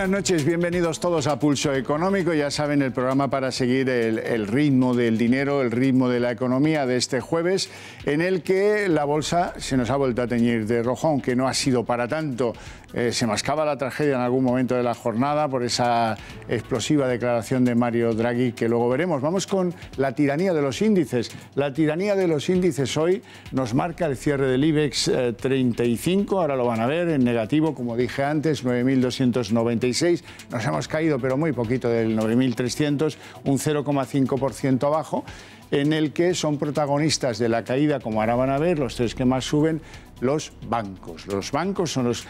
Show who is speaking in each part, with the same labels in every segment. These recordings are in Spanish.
Speaker 1: Buenas noches, bienvenidos todos a Pulso Económico. Ya saben, el programa para seguir el ritmo del dinero, el ritmo de la economía de este jueves, en el que la bolsa se nos ha vuelto a teñir de rojo, aunque no ha sido para tanto. Se mascaba la tragedia en algún momento de la jornada por esa explosiva declaración de Mario Draghi, que luego veremos. Vamos con la tiranía de los índices. La tiranía de los índices hoy nos marca el cierre del IBEX 35, ahora lo van a ver, en negativo, como dije antes, 9.296. Nos hemos caído, pero muy poquito, del 9.300, un 0,5% abajo, en el que son protagonistas de la caída, como ahora van a ver, los tres que más suben, los bancos. Los bancos son los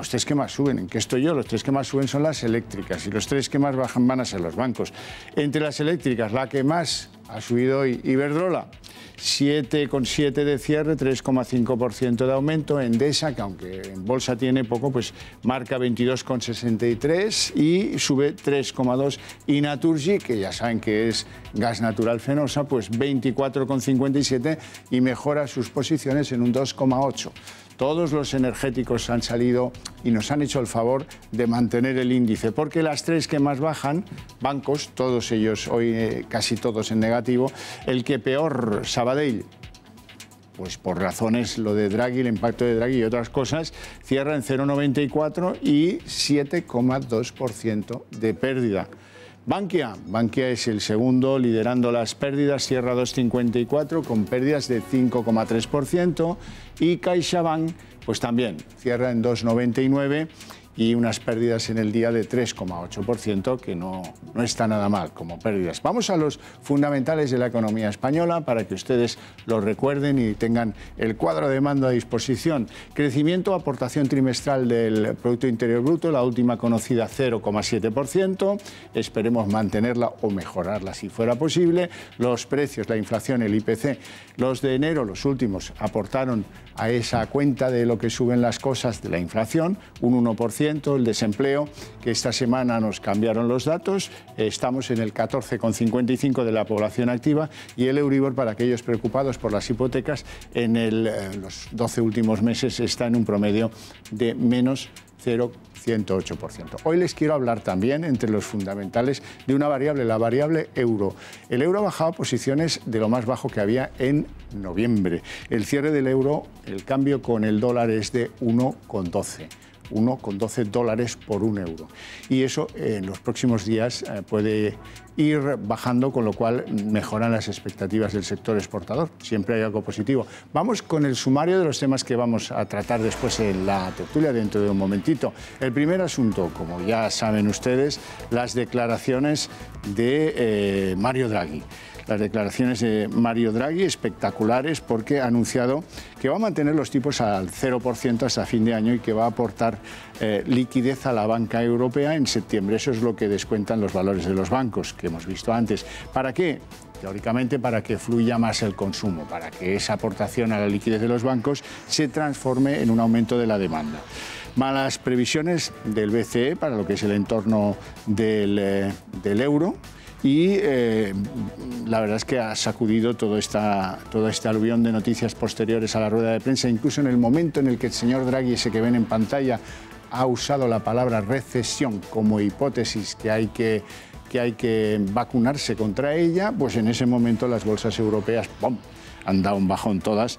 Speaker 1: tres que más suben. ¿En qué estoy yo? Los tres que más suben son las eléctricas y los tres que más bajan van a ser los bancos. Entre las eléctricas, la que más ha subido hoy, Iberdrola, 7,7 de cierre, 3,5% de aumento. Endesa, que aunque en bolsa tiene poco, pues marca 22,63 y sube 3,2. Y Naturgy, que ya saben que es gas natural Fenosa, pues 24,57 y mejora sus posiciones en un 2,8. Todos los energéticos han salido y nos han hecho el favor de mantener el índice, porque las tres que más bajan, bancos, todos ellos hoy casi todos en negativo. El que peor, Sabadell, pues por razones lo de Draghi, el impacto de Draghi y otras cosas, cierra en 0,94 y 7,2% de pérdida. Bankia es el segundo liderando las pérdidas, cierra 2,54 con pérdidas de 5,3%, y CaixaBank pues también cierra en 2,99 y unas pérdidas en el día de 3,8%, que no está nada mal como pérdidas. Vamos a los fundamentales de la economía española para que ustedes lo recuerden y tengan el cuadro de mando a disposición. Crecimiento, aportación trimestral del Producto Interior Bruto, la última conocida 0,7%. Esperemos mantenerla o mejorarla si fuera posible. Los precios, la inflación, el IPC, los de enero, los últimos, aportaron a esa cuenta de lo que suben las cosas de la inflación, un 1%. El desempleo, que esta semana nos cambiaron los datos, estamos en el 14,55 de la población activa, y el Euribor, para aquellos preocupados por las hipotecas, en los 12 últimos meses está en un promedio de menos 0,108%. Hoy les quiero hablar también, entre los fundamentales, de una variable, la variable euro. El euro ha bajado posiciones de lo más bajo que había en noviembre. El cierre del euro, el cambio con el dólar es de 1,12. 1,12 dólares por un euro. Y eso en los próximos días puede ir bajando, con lo cual mejoran las expectativas del sector exportador. Siempre hay algo positivo. Vamos con el sumario de los temas que vamos a tratar después en la tertulia dentro de un momentito. El primer asunto, como ya saben ustedes, las declaraciones de Mario Draghi. Las declaraciones de Mario Draghi, espectaculares, porque ha anunciado que va a mantener los tipos al 0% hasta fin de año y que va a aportar liquidez a la banca europea en septiembre. Eso es lo que descuentan los valores de los bancos, que hemos visto antes. ¿Para qué? Teóricamente para que fluya más el consumo, para que esa aportación a la liquidez de los bancos se transforme en un aumento de la demanda. Malas previsiones del BCE para lo que es el entorno del euro. Y la verdad es que ha sacudido todo este aluvión de noticias posteriores a la rueda de prensa, incluso en el momento en el que el señor Draghi, ese que ven en pantalla, ha usado la palabra recesión como hipótesis que hay que vacunarse contra ella, pues en ese momento las bolsas europeas, ¡pum!, han dado un bajón todas,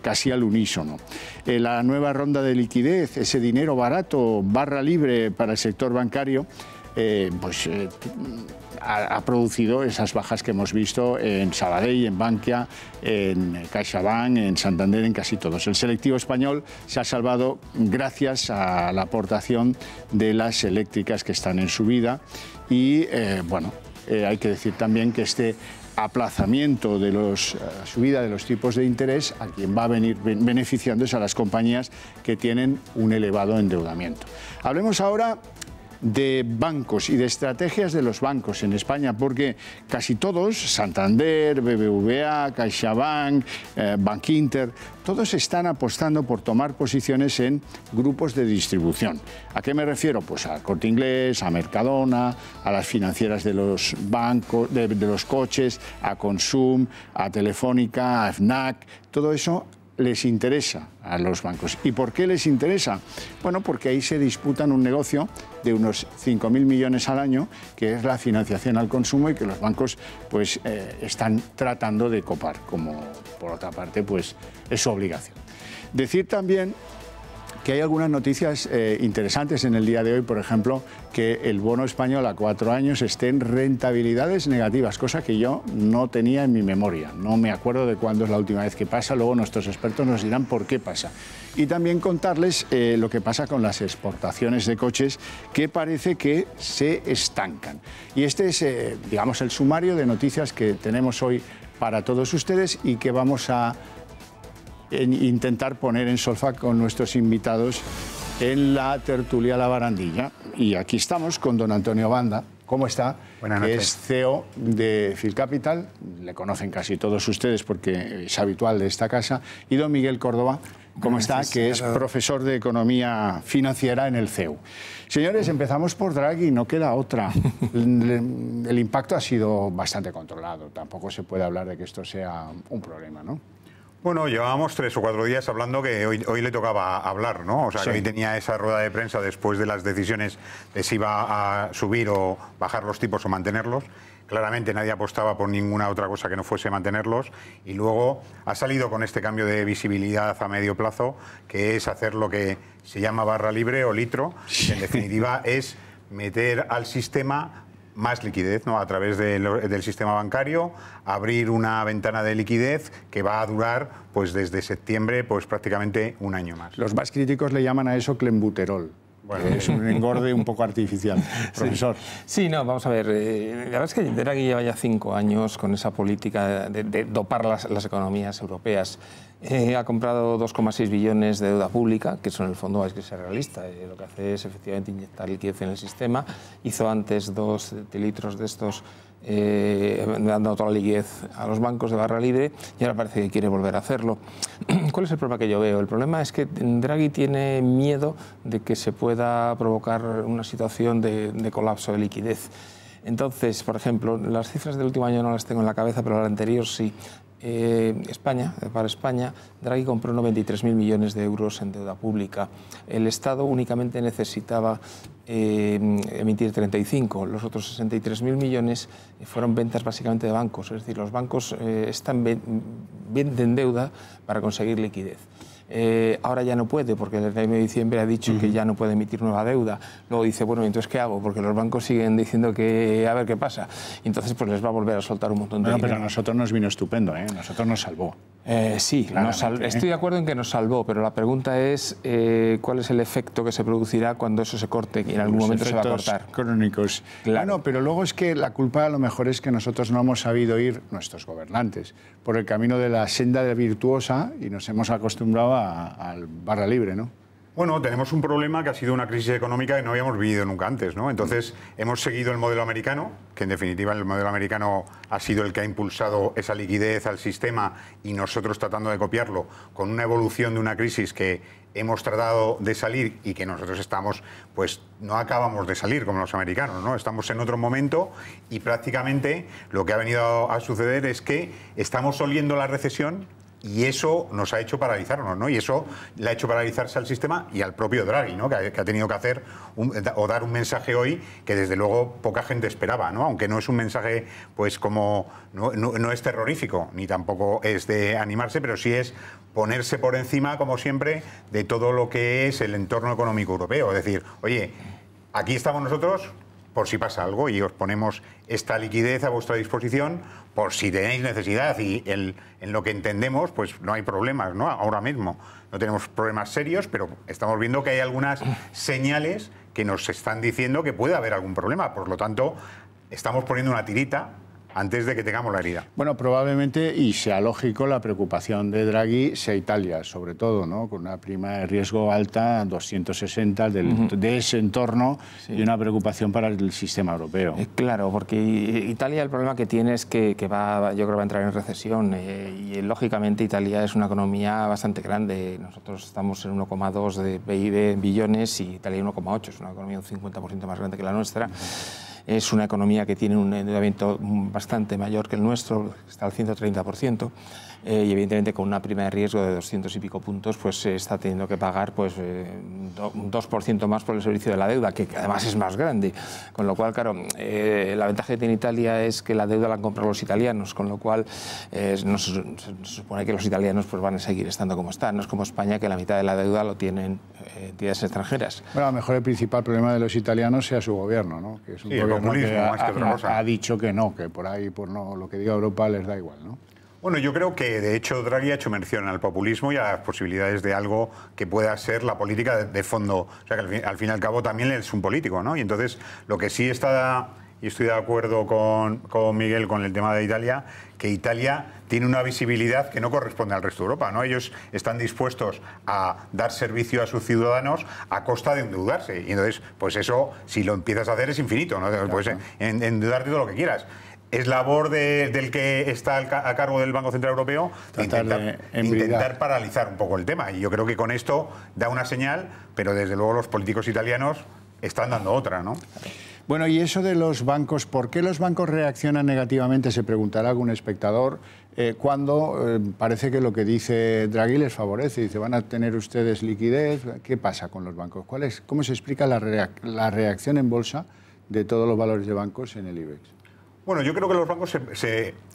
Speaker 1: casi al unísono. La nueva ronda de liquidez, ese dinero barato, barra libre para el sector bancario, ha producido esas bajas que hemos visto en Sabadell, en Bankia, en CaixaBank, en Santander, en casi todos. El selectivo español se ha salvado gracias a la aportación de las eléctricas, que están en subida, y hay que decir también que este aplazamiento de la subida de los tipos de interés, a quien va a venir beneficiando es a las compañías que tienen un elevado endeudamiento. Hablemos ahora de bancos y de estrategias de los bancos en España, porque casi todos, Santander, BBVA, CaixaBank, Bankinter, todos están apostando por tomar posiciones en grupos de distribución. ¿A qué me refiero? Pues a Corte Inglés, a Mercadona, a las financieras de los bancos, de los coches, a Consum, a Telefónica, a Fnac. Todo eso les interesa a los bancos. ¿Y por qué les interesa? Bueno, porque ahí se disputan un negocio de unos 5.000 millones al año, que es la financiación al consumo y que los bancos pues, están tratando de copar, como por otra parte pues, es su obligación. Decir también que hay algunas noticias interesantes en el día de hoy, por ejemplo, que el bono español a 4 años esté en rentabilidades negativas, cosa que yo no tenía en mi memoria. No me acuerdo de cuándo es la última vez que pasa, luego nuestros expertos nos dirán por qué pasa. Y también contarles lo que pasa con las exportaciones de coches, que parece que se estancan. Y este es, digamos, el sumario de noticias que tenemos hoy para todos ustedes y que vamos a intentar poner en solfa con nuestros invitados en la tertulia La Barandilla. Y aquí estamos con don Antonio Banda. ¿Cómo está?
Speaker 2: Buenas noches.
Speaker 1: Es CEO de Phil Capital, le conocen casi todos ustedes porque es habitual de esta casa. Y don Miguel Córdoba, ¿cómo está? Que es profesor de Economía Financiera en el CEU. Señores, empezamos por Draghi, no queda otra. El impacto ha sido bastante controlado, tampoco se puede hablar de que esto sea un problema, ¿no?
Speaker 2: Bueno, llevábamos 3 o 4 días hablando que hoy le tocaba hablar, ¿no? O sea, sí, que hoy tenía esa rueda de prensa después de las decisiones de si iba a subir o bajar los tipos o mantenerlos. Claramente nadie apostaba por ninguna otra cosa que no fuese mantenerlos, y luego ha salido con este cambio de visibilidad a medio plazo, que es hacer lo que se llama barra libre o litro, que en definitiva es meter al sistema más liquidez, ¿no? A través del sistema bancario, abrir una ventana de liquidez que va a durar pues desde septiembre pues prácticamente un año más.
Speaker 1: Los más críticos le llaman a eso clenbuterol. Bueno, es un engorde un poco artificial. Profesor.
Speaker 3: Sí, no, vamos a ver. La verdad es que Draghi lleva ya 5 años con esa política de dopar las economías europeas. Ha comprado 2,6 billones de deuda pública, que eso en el fondo hay que ser realista. Lo que hace es efectivamente inyectar liquidez en el sistema. Hizo antes 2 litros de estos, dando toda la liquidez a los bancos de barra libre, y ahora parece que quiere volver a hacerlo. ¿Cuál es el problema que yo veo? El problema es que Draghi tiene miedo de que se pueda provocar una situación de colapso de liquidez. Entonces, por ejemplo, las cifras del último año no las tengo en la cabeza, pero la anterior sí. Para España, Draghi compró 93.000 millones de euros en deuda pública. El Estado únicamente necesitaba emitir 35. Los otros 63.000 millones fueron ventas básicamente de bancos. Es decir, los bancos venden deuda para conseguir liquidez. Ahora ya no puede, porque el 1 de diciembre ha dicho que ya no puede emitir nueva deuda. Luego dice, bueno, entonces ¿qué hago? Porque los bancos siguen diciendo que a ver qué pasa. Y entonces pues les va a volver a soltar un montón de dinero.
Speaker 1: Pero a nosotros nos vino estupendo, ¿eh? Nosotros nos salvó.
Speaker 3: Sí, estoy de acuerdo en que nos salvó, pero la pregunta es cuál es el efecto que se producirá cuando eso se corte, y en algún momento se va a cortar.
Speaker 1: Crónicos. Claro. Bueno, pero luego es que la culpa a lo mejor es que nosotros no hemos sabido ir, nuestros gobernantes, por el camino de la senda de virtuosa y nos hemos acostumbrado al barra libre, ¿no?
Speaker 2: Bueno, tenemos un problema que ha sido una crisis económica que no habíamos vivido nunca antes, ¿no? Entonces, hemos seguido el modelo americano, que en definitiva el modelo americano ha sido el que ha impulsado esa liquidez al sistema, y nosotros tratando de copiarlo con una evolución de una crisis que hemos tratado de salir y que nosotros estamos, pues no acabamos de salir como los americanos, ¿no? Estamos en otro momento y prácticamente lo que ha venido a suceder es que estamos oliendo la recesión. Y eso nos ha hecho paralizarnos, ¿no? Y eso le ha hecho paralizarse al sistema y al propio Draghi, ¿no? Que ha tenido que hacer o dar un mensaje hoy que desde luego poca gente esperaba, ¿no? Aunque no es un mensaje, pues como no es terrorífico, ni tampoco es de animarse, pero sí es ponerse por encima, como siempre, de todo lo que es el entorno económico europeo. Es decir, oye, aquí estamos nosotros por si pasa algo y os ponemos esta liquidez a vuestra disposición por si tenéis necesidad, y en lo que entendemos pues no hay problemas, ¿no? Ahora mismo no tenemos problemas serios, pero estamos viendo que hay algunas señales que nos están diciendo que puede haber algún problema. Por lo tanto, estamos poniendo una tirita antes de que tengamos la herida.
Speaker 1: Bueno, probablemente, y sea lógico, la preocupación de Draghi sea Italia, sobre todo, ¿no? Con una prima de riesgo alta, 260 de ese entorno, sí, y una preocupación para el sistema europeo.
Speaker 3: Claro, porque Italia el problema que tiene es que yo creo que va a entrar en recesión, y lógicamente Italia es una economía bastante grande. Nosotros estamos en 1,2 de PIB en billones y Italia 1,8, es una economía un 50% más grande que la nuestra. es una economía que tiene un endeudamiento bastante mayor que el nuestro, está al 130%. Y evidentemente con una prima de riesgo de 200 y pico puntos, pues se está teniendo que pagar pues, un 2% más por el servicio de la deuda, que además es más grande. Con lo cual, claro, la ventaja que tiene Italia es que la deuda la han comprado los italianos, con lo cual se supone que los italianos pues, van a seguir estando como están. No es como España, que la mitad de la deuda lo tienen entidades extranjeras.
Speaker 1: Bueno, a lo mejor el principal problema de los italianos sea su gobierno, ¿no? Que es un gobierno que ha dicho que no, que por ahí, por no, lo que diga Europa les da igual, ¿no?
Speaker 2: Bueno, yo creo que de hecho Draghi ha hecho mención al populismo y a las posibilidades de algo que pueda ser la política de fondo. O sea, que al fin y al cabo también es un político, ¿no? Y entonces lo que sí está, y estoy de acuerdo con Miguel con el tema de Italia, que Italia tiene una visibilidad que no corresponde al resto de Europa, ¿no? Ellos están dispuestos a dar servicio a sus ciudadanos a costa de endeudarse. Y entonces, pues eso, si lo empiezas a hacer, es infinito, ¿no? Puedes endeudarte todo lo que quieras. Es labor del que está a cargo del Banco Central Europeo intentar paralizar un poco el tema. Y yo creo que con esto da una señal, pero desde luego los políticos italianos están dando otra, ¿no?
Speaker 1: Bueno, y eso de los bancos, ¿por qué los bancos reaccionan negativamente? Se preguntará algún espectador, cuando parece que lo que dice Draghi les favorece. Dice, van a tener ustedes liquidez. ¿Qué pasa con los bancos? ¿Cómo se explica la reacción en bolsa de todos los valores de bancos en el IBEX?
Speaker 2: Bueno, yo creo que los bancos,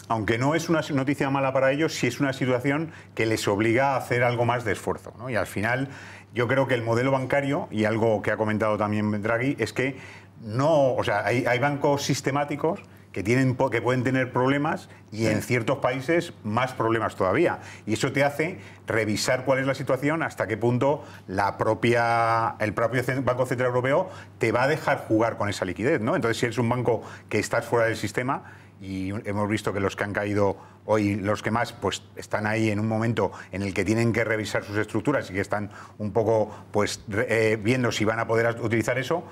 Speaker 2: aunque no es una noticia mala para ellos, sí es una situación que les obliga a hacer algo más de esfuerzo, ¿no? Y al final, yo creo que el modelo bancario, y algo que ha comentado también Draghi, es que no, o sea, hay bancos sistemáticos que pueden tener problemas y en ciertos países más problemas todavía. Y eso te hace revisar cuál es la situación, hasta qué punto el propio Banco Central Europeo te va a dejar jugar con esa liquidez, ¿no? Entonces, si eres un banco que estás fuera del sistema, y hemos visto que los que han caído hoy, los que más, pues están ahí en un momento en el que tienen que revisar sus estructuras y que están un poco pues viendo si van a poder utilizar eso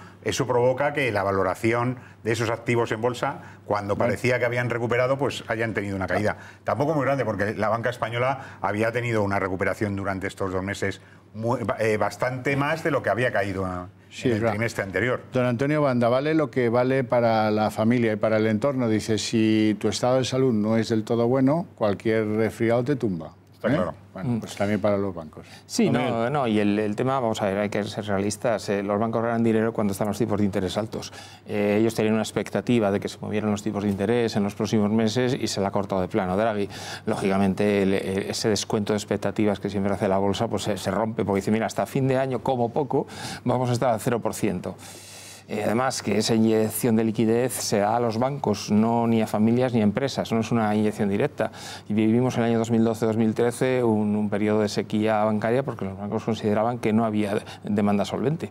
Speaker 2: provoca que la valoración de esos activos en bolsa, cuando parecía que habían recuperado, pues hayan tenido una caída. Tampoco muy grande, porque la banca española había tenido una recuperación durante estos 2 meses bastante más de lo que había caído en el trimestre anterior.
Speaker 1: Don Antonio Banda, vale lo que vale para la familia y para el entorno. Dice, si tu estado de salud no es del todo bueno, cualquier resfriado te tumba.
Speaker 2: Está claro.
Speaker 1: Bueno, pues también para los bancos.
Speaker 3: Sí, no, y el tema, vamos a ver, hay que ser realistas. Los bancos ganan dinero cuando están los tipos de interés altos. Ellos tenían una expectativa de que se movieran los tipos de interés en los próximos meses y se la ha cortado de plano Draghi. Lógicamente, ese descuento de expectativas que siempre hace la bolsa, pues se rompe, porque dice, mira, hasta fin de año, como poco, vamos a estar al 0%. Además, que esa inyección de liquidez se da a los bancos, no ni a familias ni a empresas, no es una inyección directa. Y vivimos en el año 2012-2013 un periodo de sequía bancaria porque los bancos consideraban que no había demanda solvente.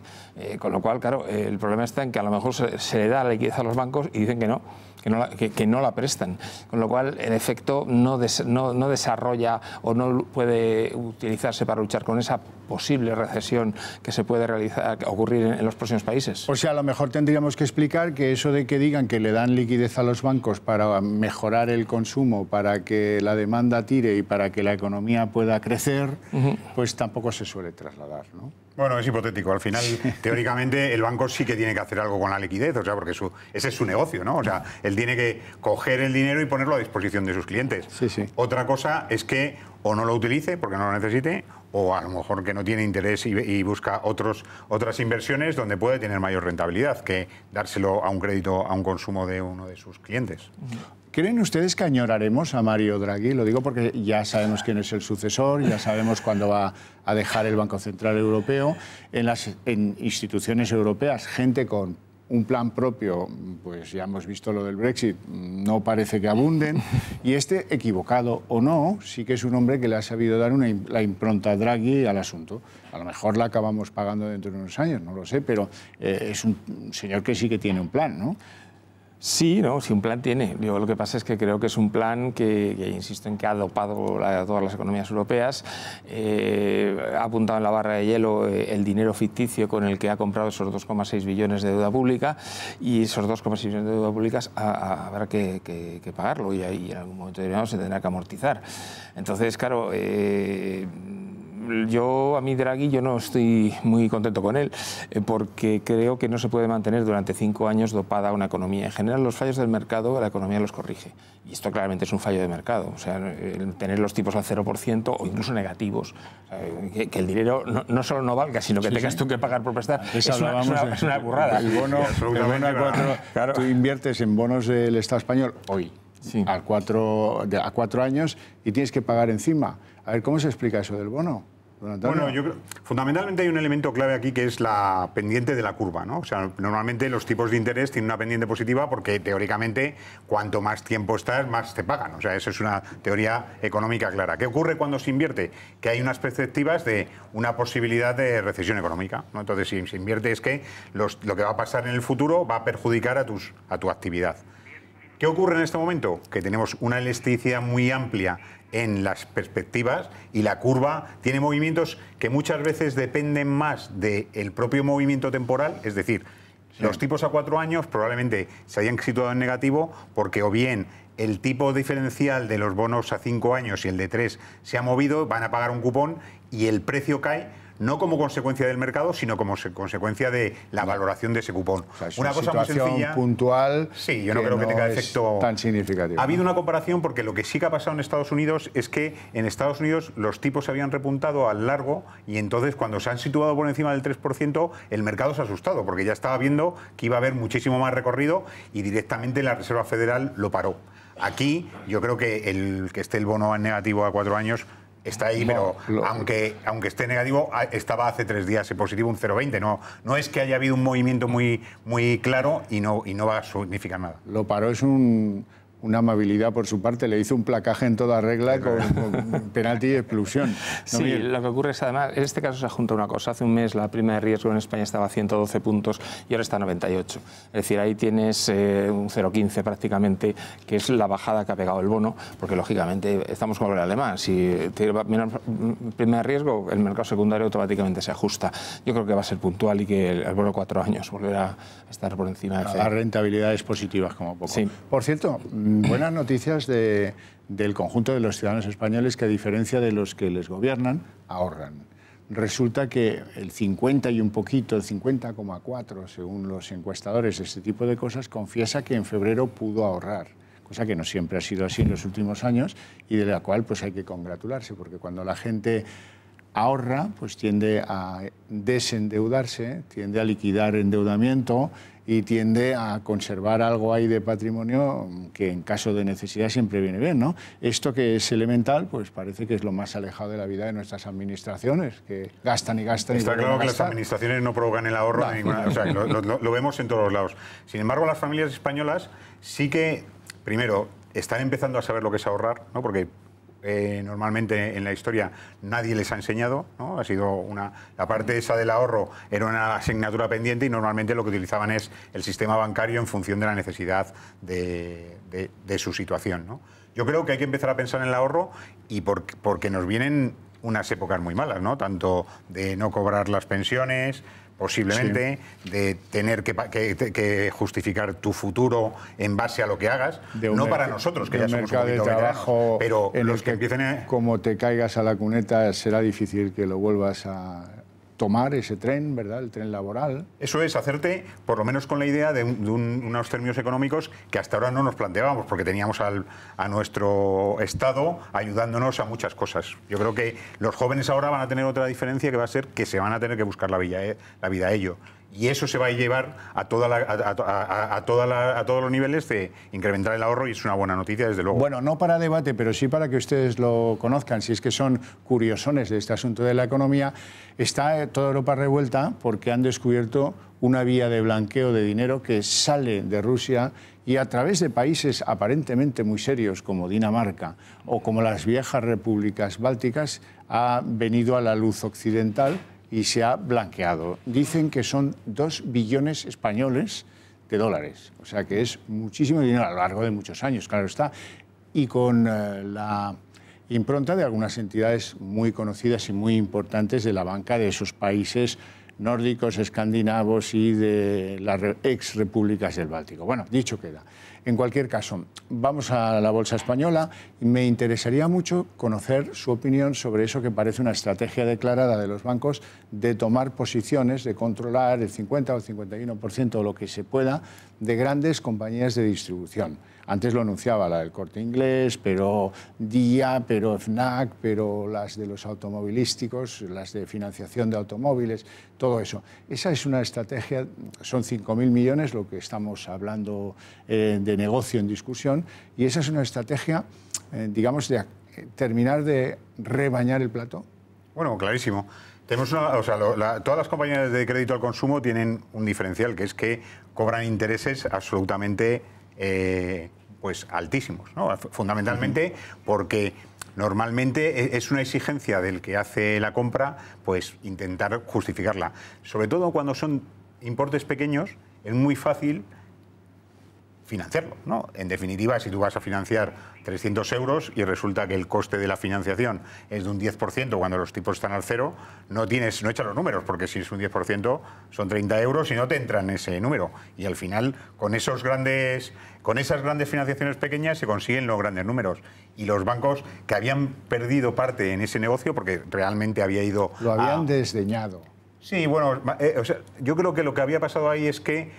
Speaker 3: Con lo cual, claro, el problema está en que a lo mejor se le da la liquidez a los bancos y dicen que no la prestan. Con lo cual, el efecto no desarrolla o no puede utilizarse para luchar con esa posible recesión que se puede ocurrir en los próximos países.
Speaker 1: O sea, a lo mejor tendríamos que explicar que eso de que digan que le dan liquidez a los bancos para mejorar el consumo, para que la demanda tire y para que la economía pueda crecer, pues tampoco se suele trasladar, ¿no?
Speaker 2: Bueno, es hipotético. Al final, teóricamente, el banco sí que tiene que hacer algo con la liquidez, o sea, porque ese es su negocio, ¿no? O sea, él tiene que coger el dinero y ponerlo a disposición de sus clientes.
Speaker 1: Sí, sí.
Speaker 2: Otra cosa es que o no lo utilice porque no lo necesite, o a lo mejor que no tiene interés y busca otras inversiones donde puede tener mayor rentabilidad que dárselo a un crédito, a un consumo de uno de sus clientes.
Speaker 1: ¿Creen ustedes que añoraremos a Mario Draghi? Lo digo porque ya sabemos quién es el sucesor, ya sabemos cuándo va a dejar el Banco Central Europeo. En instituciones europeas, gente con un plan propio, pues ya hemos visto lo del Brexit, no parece que abunden. Y equivocado o no, sí que es un hombre que le ha sabido dar la impronta Draghi al asunto. A lo mejor la acabamos pagando dentro de unos años, no lo sé, pero es un señor que sí que tiene un plan, ¿no?
Speaker 3: Sí, sí, un plan tiene. Lo que pasa es que creo que es un plan que insisto en que ha dopado a todas las economías europeas, ha apuntado en la barra de hielo el dinero ficticio con el que ha comprado esos 2,6 billones de deuda pública, y esos 2,6 billones de deuda públicas habrá que pagarlo y ahí en algún momento determinado se tendrá que amortizar. Entonces, claro, a mí Draghi, yo no estoy muy contento con él, porque creo que no se puede mantener durante 5 años dopada una economía. En general, los fallos del mercado, la economía los corrige. Y esto claramente es un fallo de mercado. O sea, tener los tipos al 0% o incluso negativos, o sea, que el dinero no solo no valga, sino que tengas tú que pagar por prestar, es una burrada.
Speaker 1: El bono a 4, claro. Tú inviertes en bonos del Estado español hoy. Sí. A 4 años y tienes que pagar encima. A ver, ¿cómo se explica eso del bono?
Speaker 2: Bueno, yo creo, fundamentalmente hay un elemento clave aquí que es la pendiente de la curva, ¿no? O sea, normalmente los tipos de interés tienen una pendiente positiva porque teóricamente cuanto más tiempo estás, más te pagan. O sea, eso es una teoría económica clara. ¿Qué ocurre cuando se invierte? Que hay unas perspectivas de una posibilidad de recesión económica, ¿no? Entonces, si se invierte es que lo que va a pasar en el futuro va a perjudicar a tu actividad. ¿Qué ocurre en este momento? Que tenemos una elasticidad muy amplia en las perspectivas y la curva tiene movimientos que muchas veces dependen más del propio movimiento temporal, es decir, los tipos a 4 años probablemente se hayan situado en negativo porque o bien el tipo diferencial de los bonos a 5 años y el de 3 se ha movido, van a pagar un cupón y el precio cae, no como consecuencia del mercado, sino como consecuencia de la valoración de ese cupón.
Speaker 1: O sea, es una cosa muy sencilla, puntual.
Speaker 2: Sí, yo no creo que tenga efecto
Speaker 1: tan significativo.
Speaker 2: Ha habido una comparación porque lo que sí que ha pasado en Estados Unidos es que en Estados Unidos los tipos se habían repuntado al largo y entonces cuando se han situado por encima del 3%, el mercado se ha asustado porque ya estaba viendo que iba a haber muchísimo más recorrido y directamente la Reserva Federal lo paró. Aquí yo creo que el que esté el bono en negativo a 4 años está ahí, pero aunque esté negativo, estaba hace 3 días en positivo un 0,20. No es que haya habido un movimiento muy claro y no va a significar nada.
Speaker 1: Lo paró es una amabilidad por su parte, le hizo un placaje en toda regla con penalti y exclusión.
Speaker 3: Sí, lo que ocurre es además, en este caso se junta una cosa. Hace un mes la prima de riesgo en España estaba a 112 puntos y ahora está a 98. Es decir, ahí tienes un 0,15 prácticamente, que es la bajada que ha pegado el bono, porque lógicamente estamos con el alemán. Si tiene menos prima de riesgo, el mercado secundario automáticamente se ajusta. Yo creo que va a ser puntual y que el bono 4 años volverá a estar por encima de
Speaker 1: las rentabilidades positivas como poco.
Speaker 3: Sí.
Speaker 1: Por cierto, buenas noticias del conjunto de los ciudadanos españoles que, a diferencia de los que les gobiernan, ahorran. Resulta que el 50 y un poquito, el 50,4, según los encuestadores, este tipo de cosas, confiesa que en febrero pudo ahorrar, cosa que no siempre ha sido así en los últimos años y de la cual pues hay que congratularse, porque cuando la gente ahorra, pues tiende a desendeudarse, tiende a liquidar endeudamiento y tiende a conservar algo ahí de patrimonio que en caso de necesidad siempre viene bien, ¿no? Esto que es elemental, pues parece que es lo más alejado de la vida de nuestras administraciones, que gastan y gastan.
Speaker 2: Está claro que las administraciones no provocan el ahorro de ninguna, o sea, lo vemos en todos los lados. Sin embargo, las familias españolas sí que, primero, están empezando a saber lo que es ahorrar, ¿no? Porque normalmente en la historia nadie les ha enseñado, ¿no? Ha sido la parte esa del ahorro era una asignatura pendiente y normalmente lo que utilizaban es el sistema bancario en función de la necesidad de su situación, ¿no? Yo creo que hay que empezar a pensar en el ahorro y porque nos vienen unas épocas muy malas, ¿no? Tanto de no cobrar las pensiones, posiblemente, sí, de tener que justificar tu futuro en base a lo que hagas, no para nosotros, que ya somos un poquito
Speaker 1: trabajo,
Speaker 2: pero en los que empiecen a...
Speaker 1: Como te caigas a la cuneta, será difícil que lo vuelvas a tomar, ese tren, ¿verdad? El tren laboral.
Speaker 2: Eso es, hacerte, por lo menos con la idea de unos términos económicos que hasta ahora no nos planteábamos, porque teníamos a nuestro Estado ayudándonos a muchas cosas. Yo creo que los jóvenes ahora van a tener otra diferencia, que va a ser que se van a tener que buscar la vida a ello. Y eso se va a llevar a todos los niveles de incrementar el ahorro y es una buena noticia, desde luego.
Speaker 1: Bueno, no para debate, pero sí para que ustedes lo conozcan, si es que son curiosones de este asunto de la economía. Está toda Europa revuelta porque han descubierto una vía de blanqueo de dinero que sale de Rusia y a través de países aparentemente muy serios como Dinamarca o como las viejas repúblicas bálticas ha venido a la luz occidental y se ha blanqueado. Dicen que son 2 billones españoles de dólares, o sea que es muchísimo dinero a lo largo de muchos años, claro está, y con la impronta de algunas entidades muy conocidas y muy importantes de la banca de esos países nórdicos, escandinavos y de las ex repúblicas del Báltico. Bueno, dicho queda. En cualquier caso, vamos a la bolsa española y me interesaría mucho conocer su opinión sobre eso que parece una estrategia declarada de los bancos de tomar posiciones, de controlar el 50 o el 51% o lo que se pueda de grandes compañías de distribución. Antes lo anunciaba la del Corte Inglés, pero Dia, pero Fnac, pero las de los automovilísticos, las de financiación de automóviles, todo eso. Esa es una estrategia, son 5.000 millones lo que estamos hablando de negocio en discusión, y esa es una estrategia, digamos, de terminar de rebañar el plato.
Speaker 2: Bueno, clarísimo. Tenemos todas las compañías de crédito al consumo tienen un diferencial, que es que cobran intereses absolutamente pues altísimos, ¿no? Fundamentalmente porque normalmente es una exigencia del que hace la compra, pues intentar justificarla. Sobre todo cuando son importes pequeños, es muy fácil financiarlo, ¿no? En definitiva, si tú vas a financiar 300 euros y resulta que el coste de la financiación es de un 10% cuando los tipos están al cero, no echas los números, porque si es un 10% son 30 euros y no te entran ese número. Y al final, con esas grandes financiaciones pequeñas se consiguen los grandes números. Y los bancos que habían perdido parte en ese negocio, porque realmente había ido...
Speaker 1: Lo habían desdeñado.
Speaker 2: Sí, bueno, yo creo que lo que había pasado ahí es que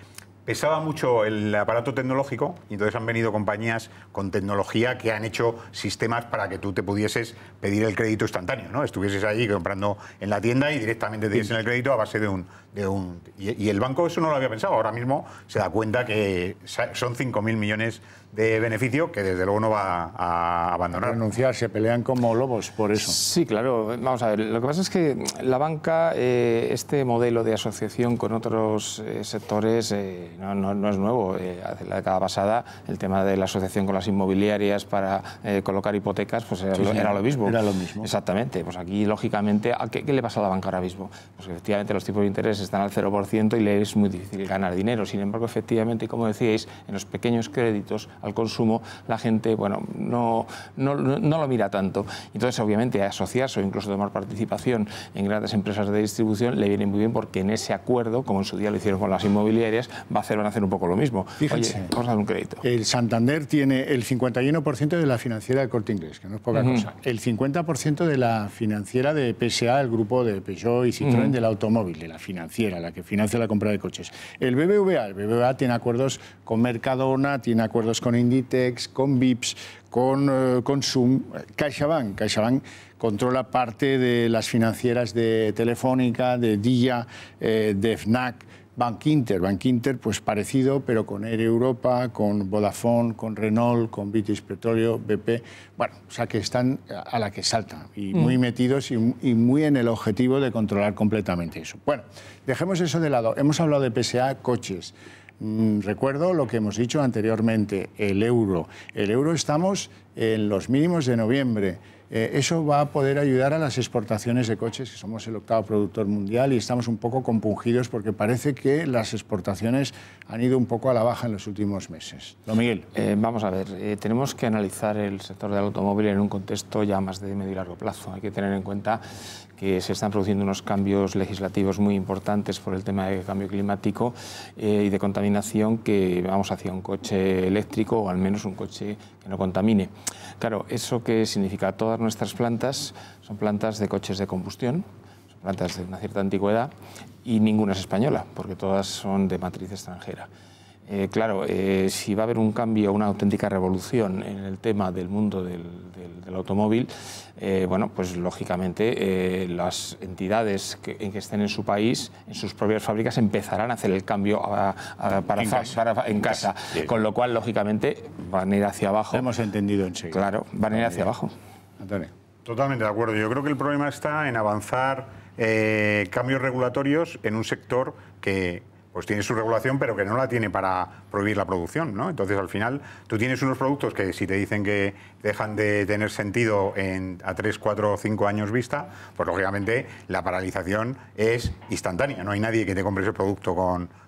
Speaker 2: pesaba mucho el aparato tecnológico y entonces han venido compañías con tecnología que han hecho sistemas para que tú te pudieses pedir el crédito instantáneo, ¿no? Estuvieses allí comprando en la tienda y directamente te diesen el crédito a base de un... Y el banco eso no lo había pensado. Ahora mismo se da cuenta que son 5.000 millones de beneficio que desde luego no va a abandonar.
Speaker 1: Renunciar, se pelean como lobos por eso.
Speaker 3: Sí, claro. Vamos a ver, lo que pasa es que la banca, este modelo de asociación con otros sectores no es nuevo. Hace la década pasada el tema de la asociación con las inmobiliarias para colocar hipotecas, pues era lo mismo.
Speaker 1: Era lo mismo.
Speaker 3: Exactamente. Pues aquí, lógicamente, ¿qué le pasa a la banca ahora mismo? Pues efectivamente los tipos de interés están al 0% y le es muy difícil ganar dinero. Sin embargo, efectivamente, como decíais, en los pequeños créditos al consumo, la gente, bueno, no lo mira tanto. Entonces, obviamente, asociarse o incluso tomar participación en grandes empresas de distribución le viene muy bien, porque en ese acuerdo, como en su día lo hicieron con las inmobiliarias, van a hacer un poco lo mismo.
Speaker 1: Fíjense,
Speaker 3: oye, vamos a dar un crédito.
Speaker 1: El Santander tiene el 51% de la financiera del Corte Inglés, que no es poca cosa. El 50% de la financiera de PSA, el grupo de Peugeot y Citroën del automóvil, de la financiera, la que financia la compra de coches. El BBVA tiene acuerdos con Mercadona, tiene acuerdos con Inditex, con Vips, con Consum. CaixaBank controla parte de las financieras de Telefónica, de Dia, de Fnac. Bankinter, pues parecido, pero con Air Europa, con Vodafone, con Renault, con British Petroleum, BP. Bueno, o sea que están a la que saltan y muy metidos y muy en el objetivo de controlar completamente eso. Bueno, dejemos eso de lado. Hemos hablado de PSA, coches. Recuerdo lo que hemos dicho anteriormente, el euro. El euro estamos en los mínimos de noviembre. Eso va a poder ayudar a las exportaciones de coches, que somos el 8º productor mundial y estamos un poco compungidos porque parece que las exportaciones han ido un poco a la baja en los últimos meses. Don Miguel.
Speaker 3: Vamos a ver, tenemos que analizar el sector del automóvil en un contexto ya más de medio y largo plazo. Hay que tener en cuenta que se están produciendo unos cambios legislativos muy importantes por el tema de cambio climático y de contaminación, que vamos hacia un coche eléctrico o al menos un coche que no contamine. Claro, ¿eso qué significa? Todas nuestras plantas son plantas de coches de combustión, son plantas de una cierta antigüedad y ninguna es española, porque todas son de matriz extranjera. Claro, si va a haber un cambio, una auténtica revolución en el tema del mundo del automóvil, bueno, pues lógicamente las entidades que estén en su país, en sus propias fábricas, empezarán a hacer el cambio en casa. Sí. Con lo cual, lógicamente, van a ir hacia abajo.
Speaker 1: Hemos entendido enseguida.
Speaker 3: Claro, van a ir hacia abajo.
Speaker 1: Antonio.
Speaker 2: Totalmente de acuerdo. Yo creo que el problema está en avanzar cambios regulatorios en un sector que pues tiene su regulación, pero que no la tiene para prohibir la producción, ¿no? Entonces, al final, tú tienes unos productos que si te dicen que dejan de tener sentido a 3, 4 o 5 años vista, pues lógicamente la paralización es instantánea. No hay nadie que te compre ese producto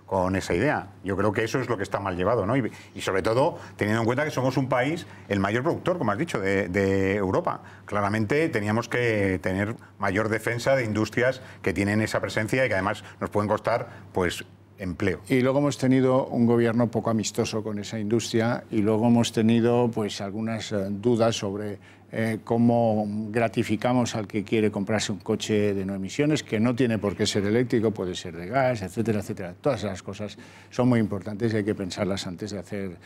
Speaker 2: con esa idea. Yo creo que eso es lo que está mal llevado, ¿no? Y sobre todo, teniendo en cuenta que somos un país, el mayor productor, como has dicho, de Europa. Claramente teníamos que tener mayor defensa de industrias que tienen esa presencia y que además nos pueden costar, pues, empleo.
Speaker 1: Y luego hemos tenido un gobierno poco amistoso con esa industria y luego hemos tenido pues algunas dudas sobre cómo gratificamos al que quiere comprarse un coche de no emisiones, que no tiene por qué ser eléctrico, puede ser de gas, etcétera, etcétera. Todas esas cosas son muy importantes y hay que pensarlas antes de hacer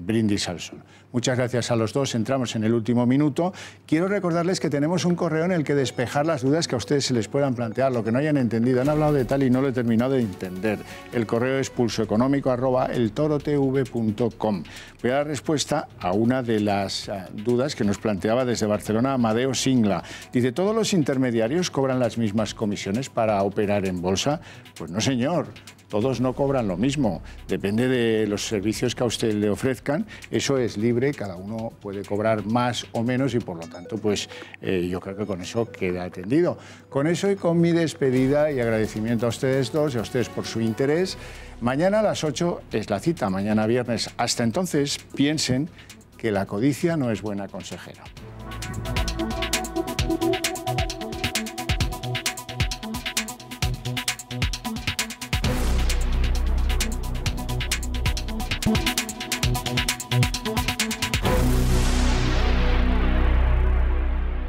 Speaker 1: brindis al sol. Muchas gracias a los dos. Entramos en el último minuto. Quiero recordarles que tenemos un correo en el que despejar las dudas que a ustedes se les puedan plantear, lo que no hayan entendido. Han hablado de tal y no lo he terminado de entender. El correo es pulsoeconómico@eltorotv.com. Voy a dar respuesta a una de las dudas que nos planteaba desde Barcelona Amadeo Singla. Dice, ¿todos los intermediarios cobran las mismas comisiones para operar en bolsa? Pues no, señor. Todos no cobran lo mismo, depende de los servicios que a usted le ofrezcan, eso es libre, cada uno puede cobrar más o menos y por lo tanto pues yo creo que con eso queda atendido. Con eso y con mi despedida y agradecimiento a ustedes dos y a ustedes por su interés, mañana a las 8 es la cita, mañana viernes. Hasta entonces piensen que la codicia no es buena consejera.